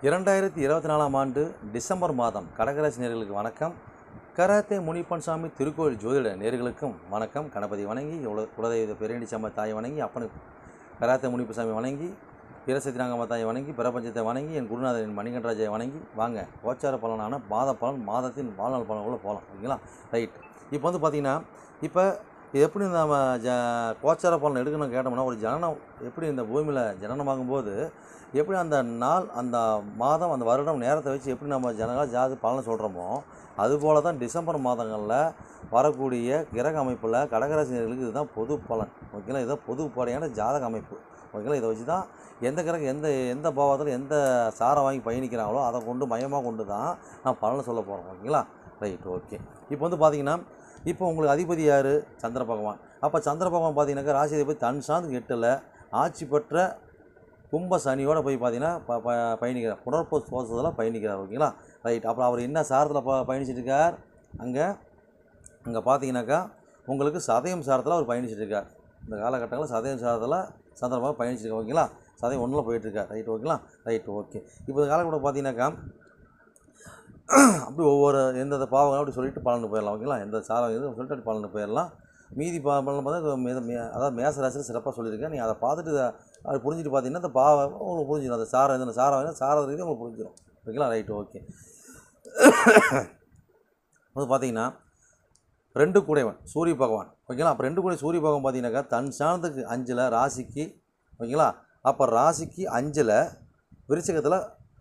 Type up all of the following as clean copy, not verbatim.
2024ஆம் ஆண்டு டிசம்பர் மாதம் கடகராசி நேயர்களுக்கு வணக்கம். கராத்தே முனிப்பன்சாமி திருக்கோயில் ஜோதிட நேயர்களுக்கும் வணக்கம். கணபதி வணங்கி, குலதெய்வ பெரியண்டிச்சம்மா தாயை வணங்கி, அப்பனுக்கு கராத்தே முனிப்பன்சாமி வணங்கி, பிரசத்தினாங்கம்மா தாயை வணங்கி, பிரபஞ்சத்தை வணங்கி, என் குருநாதரின் மணிகண்டராஜை வணங்கி வாங்க. கோச்சார பலனான மாத பலன், மாதத்தின் வாழ்நாள் பலன்களை போகலாம். ஓகேங்களா? ரைட். இப்போ வந்து பார்த்திங்கன்னா, இப்போ இது எப்படி நம்ம கோச்சார பலன் எடுக்கணும்னு கேட்டோம்னா, ஒரு ஜனனம் எப்படி இந்த பூமியில் ஜனனமாகும்போது எப்படி அந்த நாள், அந்த மாதம், அந்த வருடம் நேரத்தை வச்சு எப்படி நம்ம ஜாதி பலனை சொல்கிறோமோ, அதுபோல் தான் டிசம்பர் மாதங்களில் வரக்கூடிய கிரக அமைப்பில் கடகராசினியர்களுக்கு இதுதான் பொது பலன். ஓகேங்களா? இதுதான் பொதுப்படையான ஜாதக அமைப்பு. ஓகேங்களா? இதை வச்சு தான் எந்த கிரகம் எந்த பாவத்தில் எந்த சாரை வாங்கி பயணிக்கிறாங்களோ அதை மையமாக கொண்டு தான் நான் பலனை சொல்ல போகிறோம். ஓகேங்களா? ரைட். ஓகே. இப்போ வந்து பார்த்திங்கன்னா, இப்போ உங்களுக்கு அதிபதி யார்? சந்திர பகவான். அப்போ சந்திர பகவான் பார்த்தீங்கன்னாக்கா ராசி அதிபதி தன் சார்ந்து 8ல் ஆட்சி பெற்ற கும்ப சனியோடு போய் பார்த்தீங்கன்னா பயணிக்கிறார். புனர்ப்பு தோஷத்தில் பயணிக்கிறார். ஓகேங்களா? ரைட். அப்புறம் அவர் என்ன சாரத்தில் பயணிச்சிட்ருக்கார்? அங்கே பார்த்தீங்கன்னாக்கா உங்களுக்கு சதயம் சாரத்தில் அவர் பயணிச்சிட்ருக்கார். இந்த காலகட்டங்களில் சதயம் சாரத்தில் சந்திரமாக பயணிச்சிருக்கார். ஓகேங்களா? சதயம் 1ல் போயிட்டுருக்கார். ரைட். ஓகேங்களா? ரைட். ஓகே. இப்போ இந்த காலகட்டம் பார்த்தீங்கன்னாக்கா அப்படி ஒவ்வொரு எந்தெந்த பாவங்களும் அப்படி சொல்லிட்டு பலனு போயிடலாம். ஓகேங்களா? எந்த சாரம் எதுவும் சொல்லிட்டு அப்படி பலனு போயிடலாம். மீதி பலன் பார்த்தா அதாவது மேச ராசியில் சிறப்பாக சொல்லியிருக்கேன். நீங்கள் அதை பார்த்துட்டு அது புரிஞ்சுட்டு பார்த்தீங்கன்னா இந்த பாவம் உங்களுக்கு புரிஞ்சிடும். அந்த சாரம் எதுனா சாரம் ரீதி உங்களுக்கு புரிஞ்சிடும். ஓகேங்களா? ரைட்டு. ஓகே. வந்து பார்த்தீங்கன்னா 2 கூடையவன் சூரிய பகவான். ஓகேங்களா? அப்போ 2 கூடை சூரிய பகவான் பார்த்தீங்கன்னாக்கா தன் சாணத்துக்கு 5ல் ராசிக்கு. ஓகேங்களா? அப்போ ராசிக்கு 5ல் விருச்சிகத்தில்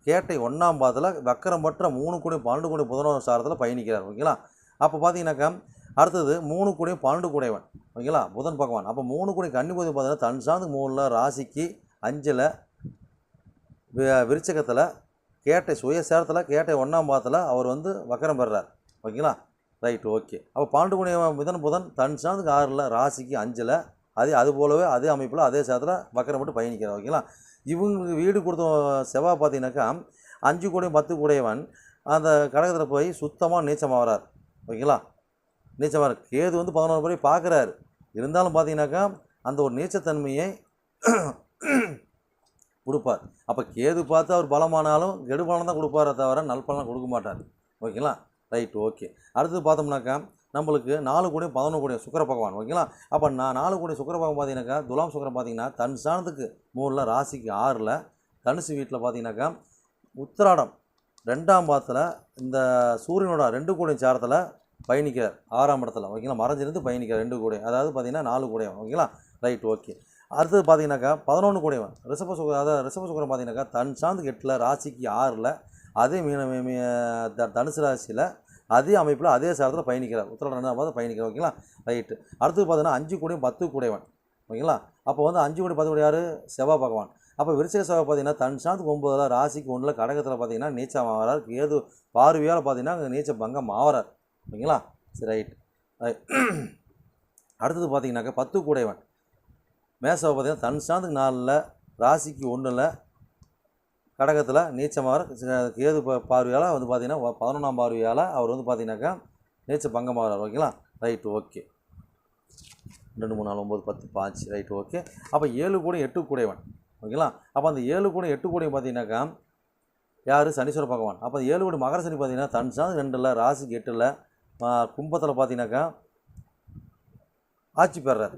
கேட்டை 1ஆம் பாதத்தில் வக்கரம் பற்ற 3 கூடை 12 கூடை 11 சாரத்தில் பயணிக்கிறார். ஓகேங்களா? அப்போ பார்த்தீங்கன்னாக்கா அடுத்தது 3 கூடை 12 கூடையவன். ஓகேங்களா? புதன் பகவான். அப்போ 3 கூடை கன்னிபதி பார்த்தீங்கன்னா தன் சார்ந்து 3ல் ராசிக்கு 5ல் விருச்சகத்தில் கேட்டை சுயசேரத்தில் கேட்டை 1ஆம் பாதத்தில் அவர் வந்து வக்கரம் பெறுறார். ஓகேங்களா? ரைட்டு. ஓகே. அப்போ 12 கூடை புதன் தன் சார்ந்துக்கு 6ல் ராசிக்கு 5ல் அது போலவே அதே அமைப்பில் அதே சேரத்தில் வக்கரம் பட்டு பயணிக்கிறார். ஓகேங்களா? இவங்களுக்கு வீடு கொடுத்த செவ்வாய் பார்த்தீங்கன்னாக்கா 5 கூடை 10 கூடையவன் அந்த கடகத்தில் போய் சுத்தமாக நீச்சமாக வரார். ஓகேங்களா? நீச்சமாக இருக்கு. கேது வந்து 11 முறை பார்க்குறாரு. இருந்தாலும் பார்த்தீங்கன்னாக்கா அந்த ஒரு நீச்சத்தன்மையை கொடுப்பார். அப்போ கேது பார்த்து அவர் பலமானாலும் கெடு பலம் தான் கொடுப்பாரே தவிர நல் பலன் கொடுக்க மாட்டார். ஓகேங்களா? ரைட்டு. ஓகே. அடுத்தது பார்த்தோம்னாக்கா நம்மளுக்கு 4 கூடை 11 கூடை சுக்கிர பகவான். ஓகேங்களா? அப்போ 4 கூடை சுக்கிர பகவான் பார்த்தீங்கன்னாக்கா துலாம் சுக்கிரம் பார்த்தீங்கன்னா தன் சாணத்துக்கு 3ல் ராசிக்கு 6ல் தனுசு வீட்டில் பார்த்தீங்கன்னாக்கா உத்திராடம் 2ஆம் பாதத்தில் இந்த சூரியனோட 2 கூடை சாரத்தில் பயணிக்கிறார் 6ஆம் இடத்துல. ஓகேங்களா? மறைஞ்சிருந்து பயணிக்கிறார் 2 கூடை. அதாவது பார்த்தீங்கன்னா 4 கூடையவன். ஓகேங்களா? ரைட். ஓகே. அடுத்தது பார்த்தீங்கன்னாக்கா 11 கூடையவன் ரிஷப சுக்கரம் பார்த்தீங்கன்னாக்கா தன் சார்ந்து 8ல் ராசிக்கு 6ல் அதே தனுசு ராசியில் அதே அமைப்பில் அதே சாரத்தில் பயணிக்கிறார். உத்திராடம் 2ஆம் பாதத்தில் பயணிக்கிறார். ஓகேங்களா? ரைட்டு. அடுத்தது பார்த்தீங்கன்னா 5 கூடையும் 10 கூடையவன். ஓகேங்களா? அப்போ வந்து 5 கூடை 10 கூடை யார்? செவ்வாய் பகவான். அப்போ விருச்சிக செவ்வாய் பார்த்தீங்கன்னா தன் சார்ந்துக்கு 9ல் ராசிக்கு 1ல் கடகத்தில் பார்த்தீங்கன்னா நீச்சம் ஆகிறார். கேது பார்வையால் பார்த்தீங்கன்னா அங்கே நீச்ச பங்கம் ஆகிறார். ஓகேங்களா? சரி. ரைட். அடுத்தது பார்த்தீங்கன்னாக்கா 10 கூடையவன் மேசவை பார்த்தீங்கன்னா தன் சார்ந்துக்கு 4ல் ராசிக்கு 1ல் கடகத்தில் நீச்சமாக கேது பார்வையால் வந்து பார்த்தீங்கன்னா 11ஆம் பார்வையால் அவர் வந்து பார்த்தீங்கன்னாக்கா நீச்ச பங்கமாகிறார். ஓகேங்களா? ரைட்டு. ஓகே. 2 3 4 9 10 5. ரைட்டு. ஓகே. அப்போ 7 கூடை 8 கூடையவன். ஓகேங்களா? அப்போ அந்த 7 கூடை 8 கூடையும் பார்த்தீங்கன்னாக்கா யார்? சனீஸ்வர பகவான். அப்போ 7 கூடை மகர சனி பார்த்தீங்கன்னா தன் சார்ந்து 2ல் ராசிக்கு 8ல் கும்பத்தில் பார்த்தீங்கன்னாக்கா ஆட்சி பெறார்.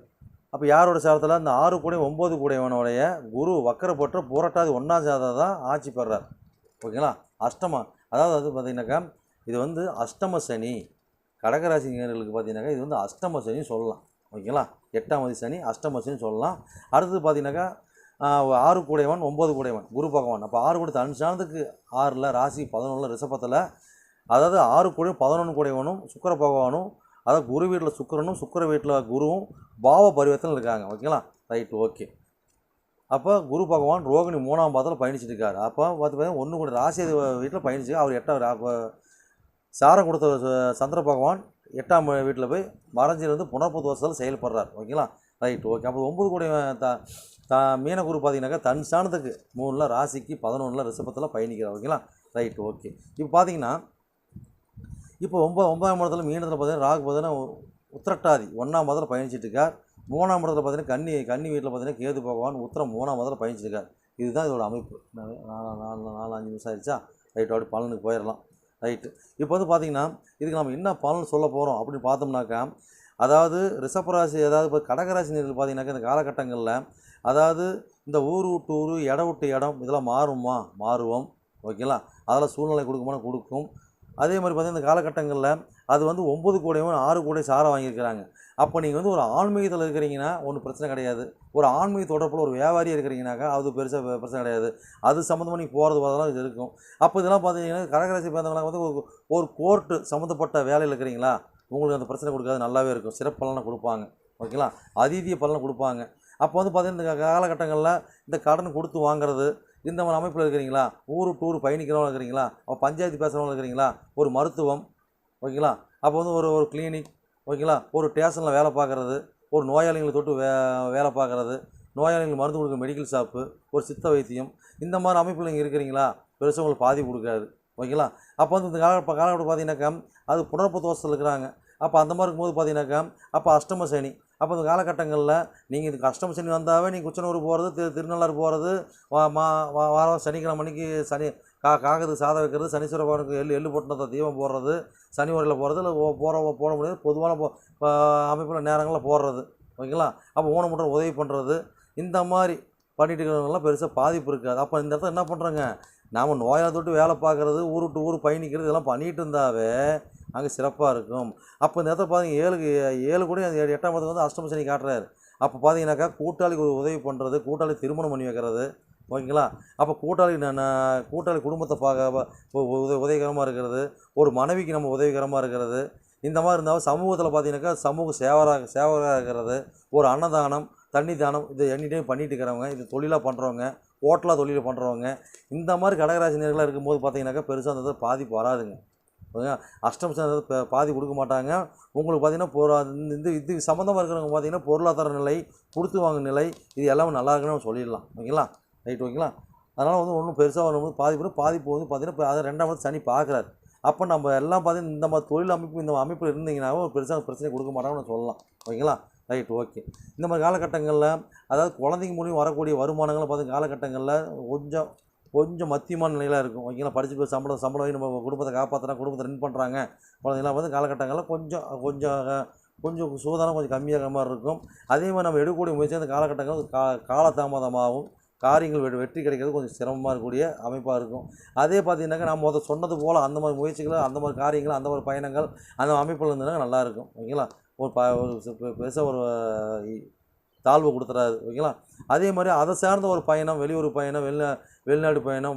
அப்போ யாரோட சாரத்தில்? அந்த 6 கூடை 9 கூடையவனுடைய குரு வக்கரப்பற்ற புரட்டாதி 1ஆம் சாதம் தான் ஆட்சி பெறார். ஓகேங்களா? அஷ்டமா, அதாவது அது பார்த்தீங்கன்னாக்கா இது வந்து அஷ்டம சனி. கடகராசிங்களுக்கு பார்த்தீங்கன்னாக்கா இது வந்து அஷ்டம சனி சொல்லலாம். ஓகேங்களா? 8ஆம் அதிபதி சனி அஷ்டம சனி சொல்லலாம். அடுத்தது பார்த்தீங்கன்னாக்கா 6 கூடையவன் 9 கூடையவன் குரு பகவான். அப்போ 6 கூடை தன் சார்ந்துக்கு 6ல் ராசி 11ல் ரிஷபத்தில் அதாவது 6 கூடை 11 கூடையவனும் சுக்கிர பகவானும் அதாவது குரு வீட்டில் சுக்கிரனும் சுக்கிர வீட்டில் குருவும் பாவ பரிவர்த்தனை இருக்காங்க. ஓகேங்களா? ரைட்டு. ஓகே. அப்போ குரு பகவான் ரோகிணி 3ஆம் பாதத்தில் பயணிச்சுட்டு இருக்கார். அப்போ பார்த்தீங்கன்னா 1 கூட ராசி வீட்டில் பயணிச்சு அவர் 8ஆம் சாரம் கொடுத்த சந்திர பகவான் 8ஆம் வீட்டில் போய் மறைஞ்சிருந்து புனர்ப்பு தோஷத்தில் செயல்படுறார். ஓகேங்களா? ரைட்டு. ஓகே. அப்போ 9 கூட மீனகுரு பார்த்தீங்கன்னாக்கா தன் சாணத்துக்கு 3ல் ராசிக்கு 11ல் ரிஷபத்தில் பயணிக்கிறார். ஓகேங்களா? ரைட்டு. ஓகே. இப்போ பார்த்தீங்கன்னா இப்போ 9ஆம் இடத்துல மீனத்தில் பார்த்தீங்கன்னா ராகு பார்த்தீங்கன்னா உத்திரட்டாதி 1ஆம் பாதத்தில் பயணிச்சிட்டு இருக்கார். 3ஆம் இடத்துல பார்த்தீங்கன்னா கன்னி வீட்டில் பார்த்தீங்கன்னா கேது பகவான் உத்திரம் 3ஆம் பாதத்தில் பயணிச்சிருக்கார். இதுதான் இதோட அமைப்பு. 4-5 நிமிஷம் ஆயிடுச்சா? ரைட், அப்படி பலனுக்கு போயிடலாம். ரைட்டு. இப்போ வந்து பார்த்திங்கன்னா இதுக்கு நம்ம என்ன பலன் சொல்ல போகிறோம் அப்படின்னு பார்த்தோம்னாக்கா, அதாவது ரிஷபராசி, அதாவது இப்போ கடகராசி நேயர்கள் பார்த்திங்கனாக்கா இந்த காலகட்டங்களில், அதாவது இந்த ஊர் விட்டு ஊர், இடம் விட்டு இடம் இதெல்லாம் மாறுவோம். ஓகேங்களா? அதெல்லாம் சூழ்நிலை கொடுக்குமானா கொடுக்கும். அதே மாதிரி பார்த்திங்கன்னா இந்த காலகட்டங்களில் அது வந்து 9 கோடியும் 6 கோடியும் சாரை வாங்கியிருக்கிறாங்க. அப்போ நீங்கள் வந்து ஒரு ஆன்மீகத்தில் இருக்கிறீங்கன்னா ஒன்றும் பிரச்சனை கிடையாது. ஒரு ஆன்மீக தொடர்பில் ஒரு வியாபாரியாக இருக்கிறீங்கனாக்கா அது பெருசாக பிரச்சனை கிடையாது. அது சம்மந்தமாக நீங்கள் போகிறது வரதெல்லாம் இது இருக்கும். அப்போ இதெல்லாம் பார்த்தீங்கன்னா கடகராசி பிறந்தவங்களாம் வந்து ஒரு கோர்ட்டு சம்மந்தப்பட்ட வேலையில் இருக்கிறீங்களா, உங்களுக்கு அந்த பிரச்சனை கொடுக்காது, நல்லாவே இருக்கும். சிறப்பு பலனை கொடுப்பாங்க. ஓகேங்களா? அதீதிய பலனை கொடுப்பாங்க. அப்போ வந்து பார்த்திங்கன்னா இந்த காலகட்டங்களில் இந்த கடன் கொடுத்து வாங்குறது, இந்த மாதிரி அமைப்பில் இருக்கிறீங்களா, ஊர் டூர் பயணிக்கிறவங்க இருக்கிறீங்களா, பஞ்சாயத்து பேசுகிறவங்க இருக்கிறீங்களா, ஒரு மருத்துவம், ஓகேங்களா, அப்போ வந்து ஒரு கிளினிக், ஓகேங்களா, ஒரு ஸ்டேஷனில் வேலை பார்க்குறது, ஒரு நோயாளிகளை தொட்டு வேலை பார்க்குறது, நோயாளிகளுக்கு மருந்து கொடுக்குற மெடிக்கல் ஷாப்பு, ஒரு சித்த வைத்தியம், இந்த மாதிரி அமைப்பில் நீங்கள் இருக்கிறீங்களா, பெருசாக உங்களுக்கு பாதிப்பு கொடுக்காது. ஓகேங்களா? அப்போ வந்து இந்த காலகட்டம் பார்த்தீங்கன்னாக்கா அது புனர்ப்பு தோஷத்தில் இருக்கிறாங்க. அப்போ அந்த மாதிரி இருக்கும்போது பார்த்தீங்கன்னாக்கா அப்போ அஷ்டம சனி. அப்போ இந்த காலகட்டங்களில் நீங்கள் இதுக்கு அஷ்டம சனி வந்தாவே நீங்கள் குச்சனூர் போகிறது, திருநள்ளாறு போகிறது, வாரம் சனிக்கிழமை மணிக்கு காகத்துக்கு சாதம் வைக்கிறது, சனீஸ்வர பகவானுக்கு எள்ளு போட்டுனதை தீபம் போடுறது, சனி வரையில் போகிறது, இல்லை போட முடியாது பொதுவான அமைப்பில் நேரங்களில் போடுறது. ஓகேங்களா? அப்போ ஊனமுற்ற உதவி பண்ணுறது, இந்த மாதிரி பண்ணிட்டு இருக்கிறவங்களாம் பெருசாக பாதிப்பு இருக்காது. அப்போ இந்த இடத்துல என்ன பண்ணுறோங்க, நாம் நோயாளி தொட்டு வேலை பார்க்குறது, ஊர் விட்டு ஊர் பயணிக்கிறது, இதெல்லாம் பண்ணிகிட்டு இருந்தாவே அங்கே சிறப்பாக இருக்கும். அப்போ இந்த இடத்துல பார்த்தீங்கன்னா 7 கூட 8ஆம் இடத்துக்கு வந்து அஷ்டம சனி காட்டுறாரு. அப்போ பார்த்தீங்கன்னாக்கா கூட்டாளிக்கு ஒரு உதவி பண்ணுறது, கூட்டாளி திருமணம் பண்ணி வைக்கிறது. ஓகேங்களா? அப்போ கூட்டாளி குடும்பத்தை உதவிகரமாக இருக்கிறது, ஒரு மனைவிக்கு நம்ம உதவிகரமாக இருக்கிறது, இந்த மாதிரி இருந்தாலும் சமூகத்தில் பார்த்தீங்கன்னாக்கா சமூக சேவராக இருக்கிறது, ஒரு அன்னதானம், தண்ணி தானம், இது எனி டைம் பண்ணிட்டு இருக்கிறவங்க, இது தொழிலாக பண்ணுறவங்க, ஹோட்டலாக தொழில் பண்ணுறவங்க, இந்த மாதிரி கடகராசி நேர்களாக இருக்கும்போது பார்த்தீங்கன்னாக்கா பெருசாக அந்த பாதிப்பு வராதுங்க. ஓகேங்களா? அஷ்டம சனி பாதி கொடுக்க மாட்டாங்க. உங்களுக்கு பார்த்தீங்கன்னா இது சம்மந்தமாக இருக்கிறவங்க பார்த்தீங்கன்னா பொருளாதார நிலை, கொடுத்து வாங்கும் நிலை, இது எல்லாமே நல்லா இருக்குன்னு நம்ம சொல்லிடலாம். ஓகேங்களா? ரைட். ஓகேங்களா? அதனால் வந்து ஒன்றும் பெருசாக வரும்போது பாதிப்பு வந்து பார்த்தீங்கன்னா இப்போ அதை 2ஆம் இடத்து சனி பார்க்குறாரு. அப்போ நம்ம எல்லாம் பார்த்தீங்கன்னா இந்த மாதிரி தொழில் அமைப்பு, இந்த அமைப்பில் இருந்தீங்கன்னாவும் ஒரு பெருசாக பிரச்சனை கொடுக்க மாட்டாங்கன்னு சொல்லலாம். ஓகேங்களா? ரைட். ஓகே. இந்த மாதிரி காலகட்டங்களில் அதாவது குழந்தைங்க மூலியம் வரக்கூடிய வருமானங்களை பார்த்து காலகட்டங்களில் கொஞ்சம் மத்தியமான நிலையில் இருக்கும். ஓகேங்களா? படித்து சம்பளம் வாங்கி நம்ம குடும்பத்தை காப்பாற்றுறாங்க, குடும்பத்தை ரன் பண்ணுறாங்க குழந்தைங்களாம் வந்து காலகட்டங்களில் கொஞ்சம் சூதானம் கொஞ்சம் கம்மியாக மாதிரி இருக்கும். அதே மாதிரி நம்ம எடுக்கக்கூடிய முயற்சி அந்த காலகட்டங்கள் காலதாமதமாகும், காரியங்கள் வெற்றி கிடைக்கிறது கொஞ்சம் சிரமமாக இருக்கக்கூடிய அமைப்பாக இருக்கும். அதே பார்த்தீங்கன்னாக்கா நான் சொன்னது போல் அந்த மாதிரி முயற்சிகள், அந்த மாதிரி காரியங்கள், அந்த மாதிரி பயணங்கள் அந்த அமைப்பில் இருந்ததுனாக்கா நல்லாயிருக்கும். ஓகேங்களா? பெருசாக ஒரு தாழ்வு கொடுத்துறாரு. ஓகேங்களா? அதே மாதிரி அதை சார்ந்த ஒரு பயணம், வெளியூர் பயணம், வெளிநாடு பயணம்,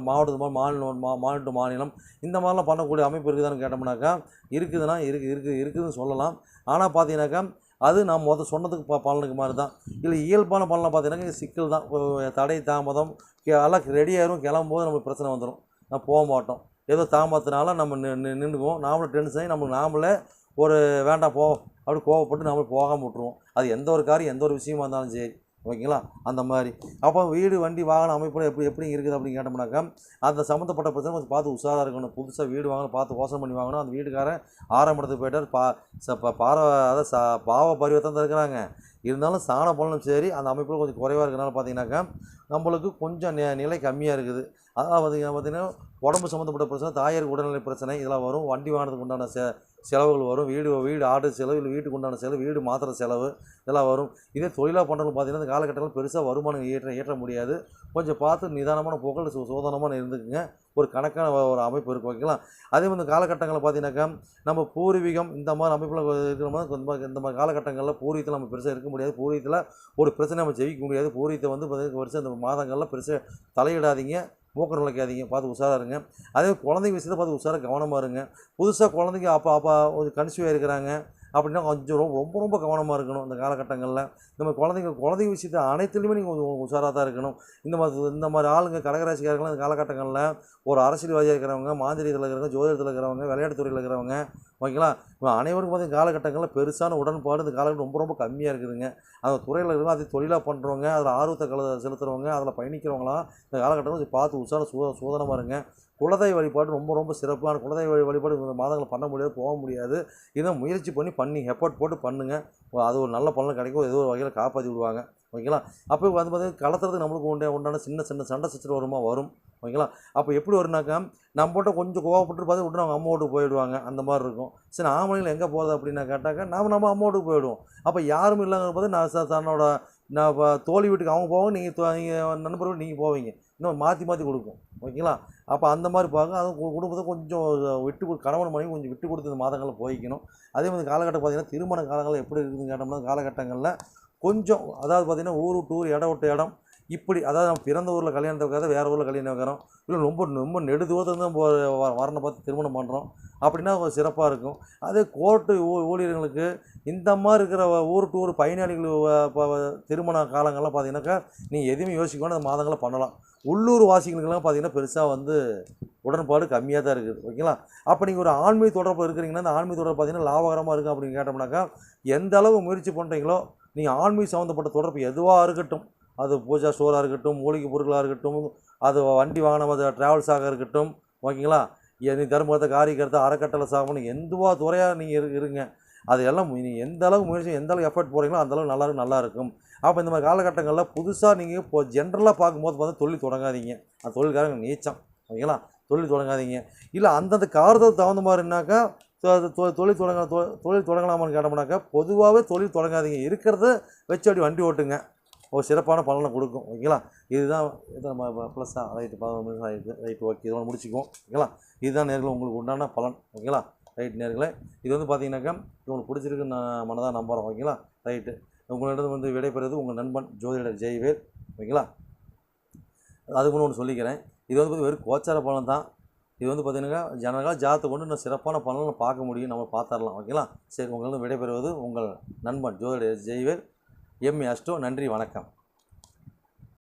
மாநிலம் டு மாநிலம், இந்த மாதிரிலாம் பண்ணக்கூடிய அமைப்பு இருக்குதான்னு கேட்டோம்னாக்கா இருக்குதுன்னு சொல்லலாம். ஆனால் பார்த்தீங்கன்னாக்கா அது நான் சொன்னதுக்கு பலனுக்கு மாதிரி தான். இல்லை இயல்பான பலனை பார்த்தீங்கன்னாக்கா சிக்கல் தான். தடை தாமதம் எல்லாம் ரெடியாகிடும், கிளம்பும்போது நமக்கு பிரச்சனை வந்துடும், நான் போக மாட்டோம். ஏதோ தாமதத்தினால நம்ம நின்றுக்குவோம், நாமளே டென்ஷன் ஆகி நாமளே ஒரு வேண்டாம் அப்படி கோவப்பட்டு நாமளே போகாமல் விட்ருவோம். அது எந்த ஒரு காரியம், எந்த ஒரு விஷயமா இருந்தாலும் சரி. ஓகேங்களா? அந்த மாதிரி. அப்போ வீடு வண்டி வாகனம் அமைப்பு எப்படி இருக்குது அப்படின்னு கேட்டோம்னாக்கா அந்த சம்மந்தப்பட்ட பிரச்சனை கொஞ்சம் பார்த்து உஷாராக இருக்கணும். புதுசாக வீடு வாங்கணும், பார்த்து யோசனை பண்ணி வாங்கணும். அந்த வீட்டுக்காரன் 6ஆம் இடத்துக்கு போயிட்டார், பாவ பரிவர்த்தனை தான் இருக்கிறாங்க. இருந்தாலும் சாண பலனும் சரி அந்த அமைப்பில் கொஞ்சம் குறைவாக இருக்கிறனால பார்த்தீங்கன்னாக்கா நம்மளுக்கு கொஞ்சம் நிலை கம்மியாக இருக்குது. அதனால் பார்த்தீங்கன்னா உடம்பு சம்மந்தப்பட்ட பிரச்சனை, தாயாருக்கு உடல்நிலை பிரச்சனை இதெல்லாம் வரும். வண்டி வாங்கினதுக்கு உண்டான செலவுகள் வரும். வீடு ஆர்டர் செலவு, இல்லை வீட்டுக்கு உண்டான செலவு, வீடு மாத்திர செலவு இதெல்லாம் வரும். இதே தொழிலாக பண்ணுறவங்க பார்த்தீங்கன்னா இந்த காலகட்டத்தில் பெருசாக வருமானம் ஏற்ற முடியாது. கொஞ்சம் பார்த்து நிதானமான போக்கள் சோதனமான இருந்துக்குங்க. ஒரு கணக்கான ஒரு அமைப்பு இருக்கும். ஓகேங்களா? அதே மாதிரி இந்த காலகட்டங்களில் பார்த்தீங்கன்னாக்கா நம்ம பூர்வீகம் இந்த மாதிரி அமைப்பில் இருக்கிறோம்னா இந்த மாதிரி காலகட்டங்களில் பூர்வீகத்தில் நம்ம பெருசாக இருக்க முடியாது. பூர்வீகத்தில் ஒரு பிரச்சனை நம்ம ஜெயிக்க முடியாது. பூர்வீகத்தை வந்து பெருசாக இந்த மாதங்களில் பெருசாக தலையிடாதீங்க, மூக்க நுழைக்காதீங்க, பார்த்து உஷாராக இருங்க. அதே குழந்தைங்க விஷயத்தை பார்த்து உஷாராக கவனமாக இருங்க. புதுசாக குழந்தைங்க அப்போ கொஞ்சம் கன்சீவாக இருக்கிறாங்க அப்படின்னா கொஞ்சம் ரொம்ப கவனமாக இருக்கணும். இந்த காலகட்டங்களில் இந்த மாதிரி குழந்தைங்க விஷயத்தை அனைத்துலேயுமே நீங்கள் கொஞ்சம் உஷாராக தான் இருக்கணும். இந்த மாதிரி ஆளுங்க கடகராசிக்காரங்களாம் இந்த காலகட்டங்களில் ஒரு அரசியல்வாதியாக இருக்கிறவங்க, மாந்திரியத்தில் இருக்கிறவங்க, ஜோதிடத்தில் இருக்கிறவங்க, விளையாட்டு துறையில் இருக்கிறவங்க, ஓகேங்களா, அனைவருக்கும் பார்த்தீங்கன்னா காலகட்டங்களில் பெருசான உடன்பாடு இந்த காலகட்டம் ரொம்ப கம்மியாக இருக்குதுங்க. அந்த துறையில் இருக்கிறவங்க அதை தொழிலாக பண்ணுறவங்க, அதில் ஆர்வத்தை செலுத்துகிறவங்க, அதில் பயணிக்கிறவங்களாம் இந்த காலகட்டத்தில் பார்த்து உஷாராக சூதனமாக இருங்க. குலதெய்வ வழிபாடு ரொம்ப சிறப்பான குலதெய்வ வழிபாடு இந்த மாதங்களில் பண்ண முடியாது, போக முடியாது. இதை முயற்சி பண்ணி எஃபோர்ட் போட்டு பண்ணுங்கள். அது ஒரு நல்ல பலன் கிடைக்கும், ஏதோ ஒரு வகையில் காப்பாற்றி விடுவாங்க. ஓகேங்களா. அப்போ வந்து பார்த்தீங்கன்னா கலத்துறதுக்கு நம்மளுக்கு உண்டான சின்ன சின்ன சண்டை சச்சரவு வரும். ஓகேங்களா. அப்போ எப்படி வரும்னாக்கா நம்மகிட்ட கொஞ்சம் கோவப்பட்டு பார்த்து விட்டு அவங்க அம்மா வீட்டுக்கு போயிடுவாங்க. அந்த மாதிரி இருக்கும். சரி ஆம்பளைங்கள் எங்கே போகிறது அப்படின்னு கேட்டாக்கா நம்ம அம்மா வீட்டுக்கு போயிடுவோம். அப்போ யாரும் இல்லைங்கிற போது தன்னோட தோழி வீட்டுக்கு அவங்க போவாங்க, நீங்கள் நண்பர்கள் நீங்கள் போவீங்க. இன்னும் மாற்றி மாற்றி கொடுக்கும். ஓகேங்களா. அப்போ அந்த மாதிரி பார்க்க அதுவும் குடும்பத்தை கொஞ்சம் கணவன் மனைவி கொஞ்சம் விட்டு கொடுத்து இந்த மாதங்களில் போய்க்கணும். அதே மாதிரி காலகட்டம் பார்த்திங்கன்னா திருமண காலங்கள் எப்படி இருக்குதுன்னு கேட்டோம்னா காலகட்டங்களில் கொஞ்சம் அதாவது பார்த்திங்கன்னா ஊர் விட்டு ஊர் இடம் விட்டு இடம் இப்படி அதாவது நம்ம பிறந்த ஊரில் கல்யாணத்தை வைக்காத வேறு ஊரில் கல்யாணம் வைக்கிறோம். இல்லை ரொம்ப ரொம்ப நெடுதூரத்துலேருந்து தான் வரனை பார்த்து திருமணம் பண்ணுறோம் அப்படின்னா ஒரு சிறப்பாக இருக்கும். அதே கோர்ட்டு ஊழியர்களுக்கு இந்த மாதிரி இருக்கிற ஊர் டு ஊர் பயனாளிகள் இப்போ திருமண காலங்கள்லாம் பார்த்திங்கனாக்கா நீங்கள் எதுவுமே யோசிக்கணும், அந்த மாதங்களை பண்ணலாம். உள்ளூர் வாசிகளுக்கெல்லாம் பார்த்திங்கன்னா பெருசாக வந்து உடன்பாடு கம்மியாக தான் இருக்குது. ஓகேங்களா. அப்போ நீங்கள் ஒரு ஆன்மீக தொடர்பு இருக்கிறீங்கன்னா அந்த ஆன்மீக தொடர்பு பார்த்திங்கன்னா லாபகரமாக இருக்குது அப்படின்னு கேட்டோம்னாக்கா எந்த அளவு முயற்சி பண்ணுறீங்களோ நீங்கள் ஆன்மீக சம்மந்தப்பட்ட தொடர்பு எதுவாக இருக்கட்டும், அது பூஜா ஸ்டோராக இருக்கட்டும், மூலிகை பொருட்களாக இருக்கட்டும், அது வண்டி வாகனம் அது ட்ராவல்ஸாக இருக்கட்டும், ஓகேங்களா. நீ தர்மத்தை காரியக்கருத்தை அறக்கட்டளை சாகணும் எதுவாக துறையாக நீங்கள் இருங்க. அது எல்லாம் நீங்கள் எந்த அளவுக்கு முயற்சி எந்த அளவுக்கு எஃபர்ட் போகிறீங்களோ அந்தளவுக்கு நல்லாயிருக்கும். அப்போ இந்த மாதிரி காலகட்டங்களில் புதுசாக நீங்கள் இப்போ ஜென்ரலாக பார்க்கும்போது பார்த்தா தொழில் தொடங்காதீங்க. அந்த தொழில்காரங்க நீச்சம். ஓகேங்களா. தொழில் தொடங்காதீங்க. இல்லை அந்தந்த காரணத்துக்கு தகுந்த மாதிரினாக்கா தொழில் தொடங்கலாமான்னு கேட்டோம்னாக்கா பொதுவாகவே தொழில் தொடங்காதீங்க. இருக்கிறத வச்சு அப்படி வண்டி ஓட்டுங்க. ஒரு சிறப்பான பலனை கொடுக்கும். ஓகேங்களா. இதுதான் நம்ம ப்ளஸ்ஸாக ரைட்டு 11 நிமிஷம் ஆகிடுது. ரைட்டு ஓகே இதோட முடிச்சுக்குவோம். ஓகேங்களா. இதுதான் நேர்களே உங்களுக்கு உண்டான பலன். ஓகேங்களா. ரைட் நேர்களே இது வந்து பார்த்தீங்கன்னாக்கா உங்களுக்கு பிடிச்சிருக்குன்னு நான் மனதாக நம்புகிறேன். ஓகேங்களா. ரைட்டு உங்களிடம் வந்து விடைபெறுவது உங்கள் நண்பன் ஜோதிடர் ஜெய்வேல். ஓகேங்களா. அதுக்கு முன்னே ஒன்று சொல்லிக்கிறேன். இது வந்து வெறும் கோச்சார பலன் தான். இது வந்து பார்த்தீங்கன்னா ஜனகால ஜாதத்தை கொண்டு இன்னும் சிறப்பான பலனை பார்க்க முடியும், நம்ம பார்த்துடலாம். ஓகேங்களா. சரி உங்களிடம் விடைபெறுவது உங்கள் நண்பன் ஜோதிடர் ஜெய்வேல். M astro. நன்றி, வணக்கம்.